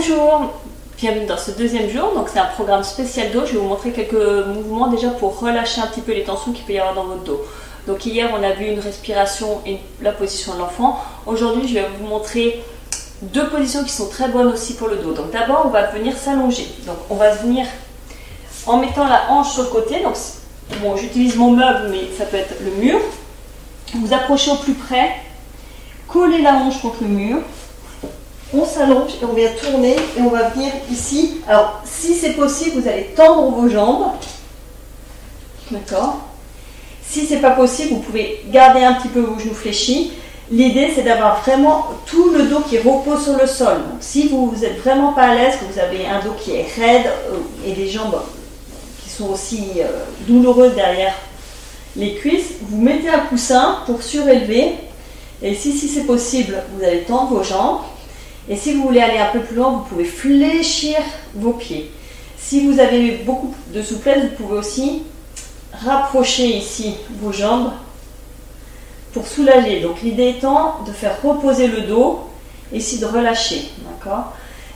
Bonjour, bienvenue dans ce deuxième jour. Donc c'est un programme spécial dos. Je vais vous montrer quelques mouvements déjà pour relâcher un petit peu les tensions qu'il peut y avoir dans votre dos. Donc hier on a vu une respiration et la position de l'enfant. Aujourd'hui je vais vous montrer deux positions qui sont très bonnes aussi pour le dos. Donc d'abord on va venir s'allonger. Donc on va venir en mettant la hanche sur le côté. Donc bon, j'utilise mon meuble mais ça peut être le mur. Vous approchez au plus près, collez la hanche contre le mur. On s'allonge et on vient tourner et on va venir ici. Alors, si c'est possible, vous allez tendre vos jambes. D'accord. Si c'est pas possible, vous pouvez garder un petit peu vos genoux fléchis. L'idée, c'est d'avoir vraiment tout le dos qui repose sur le sol. Donc, si vous n'êtes vraiment pas à l'aise, que vous avez un dos qui est raide et des jambes qui sont aussi douloureuses derrière les cuisses, vous mettez un coussin pour surélever. Et si c'est possible, vous allez tendre vos jambes. Et si vous voulez aller un peu plus loin, vous pouvez fléchir vos pieds. Si vous avez beaucoup de souplesse, vous pouvez aussi rapprocher ici vos jambes pour soulager. Donc l'idée étant de faire reposer le dos et ici de relâcher. D'accord ?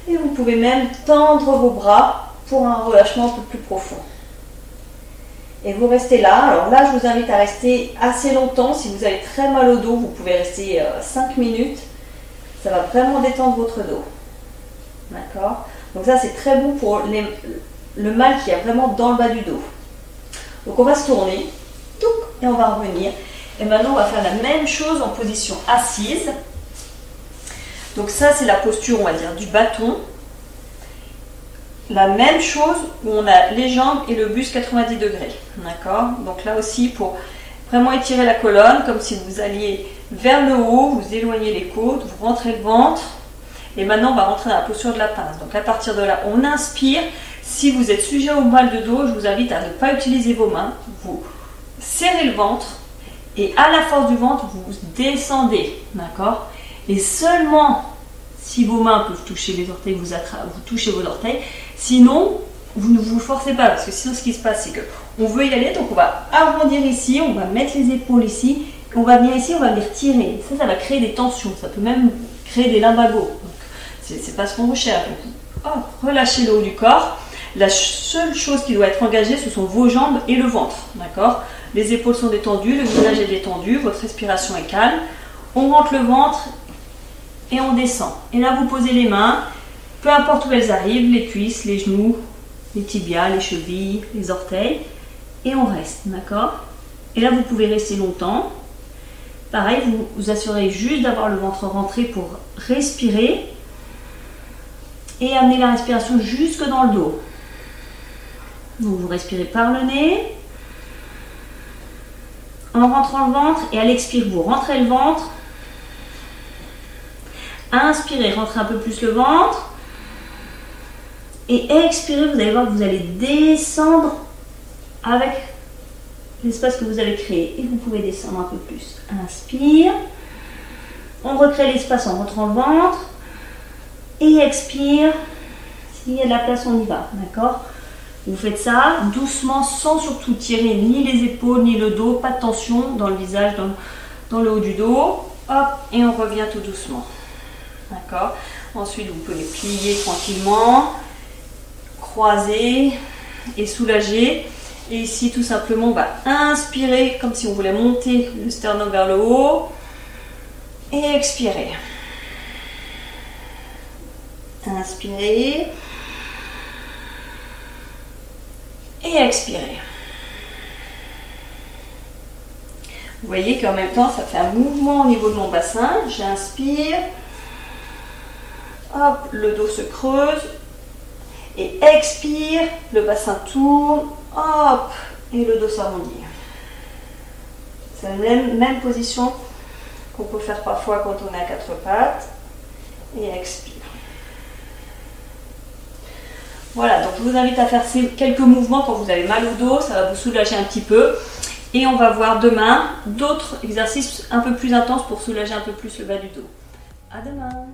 Et vous pouvez même tendre vos bras pour un relâchement un peu plus profond. Et vous restez là. Alors là, je vous invite à rester assez longtemps. Si vous avez très mal au dos, vous pouvez rester 5 minutes. Ça va vraiment détendre votre dos. D'accord? Donc ça, c'est très bon pour le mal qu'il y a vraiment dans le bas du dos. Donc on va se tourner. Et on va revenir. Et maintenant, on va faire la même chose en position assise. Donc ça, c'est la posture, on va dire, du bâton. La même chose où on a les jambes et le buste 90 degrés. D'accord? Donc là aussi, pour vraiment étirer la colonne, comme si vous alliez vers le haut, vous éloignez les côtes, vous rentrez le ventre. Et maintenant, on va rentrer dans la posture de la pince. Donc à partir de là, on inspire. Si vous êtes sujet au mal de dos, je vous invite à ne pas utiliser vos mains. Vous serrez le ventre et à la force du ventre, vous descendez. D'accord? Et seulement si vos mains peuvent toucher les orteils, vous touchez vos orteils. Sinon, vous ne vous forcez pas, parce que sinon ce qui se passe, c'est qu'on veut y aller, donc on va arrondir ici, on va mettre les épaules ici, et on va venir ici, on va venir tirer. Ça va créer des tensions, ça peut même créer des lumbagos. C'est pas ce qu'on recherche. Donc, relâchez le haut du corps. La seule chose qui doit être engagée, ce sont vos jambes et le ventre. D'accord ? Les épaules sont détendues, le visage est détendu, votre respiration est calme. On rentre le ventre et on descend. Et là, vous posez les mains, peu importe où elles arrivent, les cuisses, les genoux, les tibias, les chevilles, les orteils, et on reste, d'accord? Et là, vous pouvez rester longtemps. Pareil, vous vous assurez juste d'avoir le ventre rentré pour respirer et amener la respiration jusque dans le dos. Donc, vous respirez par le nez, en rentrant le ventre, et à l'expire, vous rentrez le ventre. Inspirez, rentrez un peu plus le ventre. Et expirez, vous allez voir que vous allez descendre avec l'espace que vous avez créé. Et vous pouvez descendre un peu plus. Inspire. On recrée l'espace en rentrant le ventre. Et expire. S'il y a de la place, on y va. D'accord? Vous faites ça doucement, sans surtout tirer ni les épaules, ni le dos. Pas de tension dans le visage, dans le haut du dos. Hop, et on revient tout doucement. D'accord? Ensuite, vous pouvez plier tranquillement. Croiser et soulager. Et ici, tout simplement, on va inspirer comme si on voulait monter le sternum vers le haut. Et expirer. Inspirer. Et expirer. Vous voyez qu'en même temps, ça fait un mouvement au niveau de mon bassin. J'inspire. Hop, le dos se creuse. Et expire, le bassin tourne, hop, et le dos s'arrondit. C'est la même position qu'on peut faire parfois quand on est à quatre pattes. Et expire. Voilà, donc je vous invite à faire ces quelques mouvements quand vous avez mal au dos, ça va vous soulager un petit peu. Et on va voir demain d'autres exercices un peu plus intenses pour soulager un peu plus le bas du dos. À demain!